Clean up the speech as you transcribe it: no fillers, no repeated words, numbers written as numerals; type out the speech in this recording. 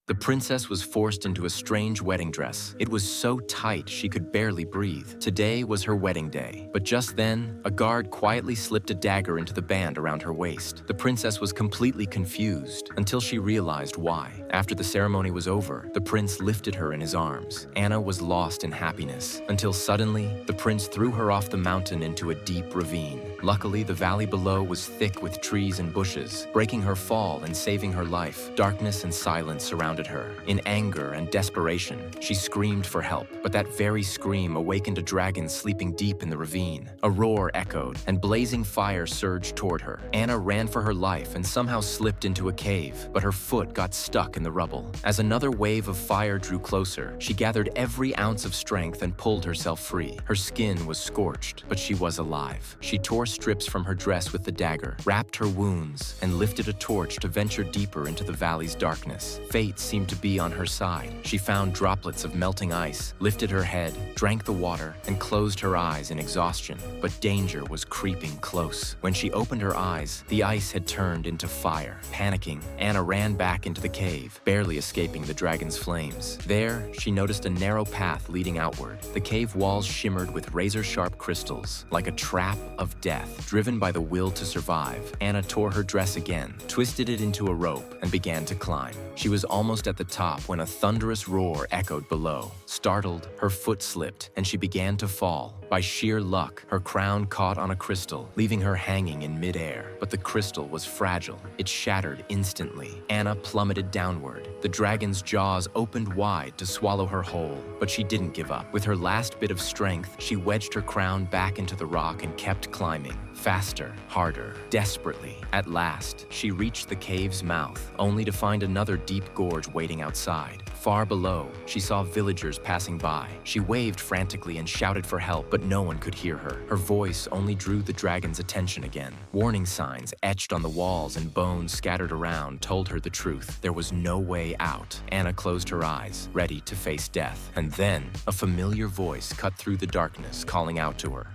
The princess was forced into a strange wedding dress. It was so tight she could barely breathe. Today was her wedding day. But just then, a guard quietly slipped a dagger into the band around her waist. The princess was completely confused until she realized why. After the ceremony was over, the prince lifted her in his arms. Anna was lost in happiness until suddenly, the prince threw her off the mountain into a deep ravine. Luckily, the valley below was thick with trees and bushes, breaking her fall and saving her life. Darkness and silence surrounded her. In anger and desperation, she screamed for help, but that very scream awakened a dragon sleeping deep in the ravine. A roar echoed, and blazing fire surged toward her. Anna ran for her life and somehow slipped into a cave, but her foot got stuck in the rubble. As another wave of fire drew closer, she gathered every ounce of strength and pulled herself free. Her skin was scorched, but she was alive. She tore strips from her dress with the dagger, wrapped her wounds, and lifted a torch to venture deeper into the valley's darkness. Fate seemed to be on her side. She found droplets of melting ice, lifted her head, drank the water, and closed her eyes in exhaustion. But danger was creeping close. When she opened her eyes, the ice had turned into fire. Panicking, Anna ran back into the cave, barely escaping the dragon's flames. There, she noticed a narrow path leading outward. The cave walls shimmered with razor-sharp crystals, like a trap of death. Driven by the will to survive, Anna tore her dress again, twisted it into a rope, and began to climb. She was almost at the top when a thunderous roar echoed below. Startled, her foot slipped, and she began to fall. By sheer luck, her crown caught on a crystal, leaving her hanging in midair. But the crystal was fragile. It shattered instantly. Anna plummeted downward. The dragon's jaws opened wide to swallow her whole, but she didn't give up. With her last bit of strength, she wedged her crown back into the rock and kept climbing. Faster, harder, desperately. At last, she reached the cave's mouth, only to find another deep gorge waiting outside. Far below, she saw villagers passing by. She waved frantically and shouted for help, but no one could hear her. Her voice only drew the dragon's attention again. Warning signs etched on the walls and bones scattered around told her the truth. There was no way out. Anna closed her eyes, ready to face death. And then, a familiar voice cut through the darkness, calling out to her.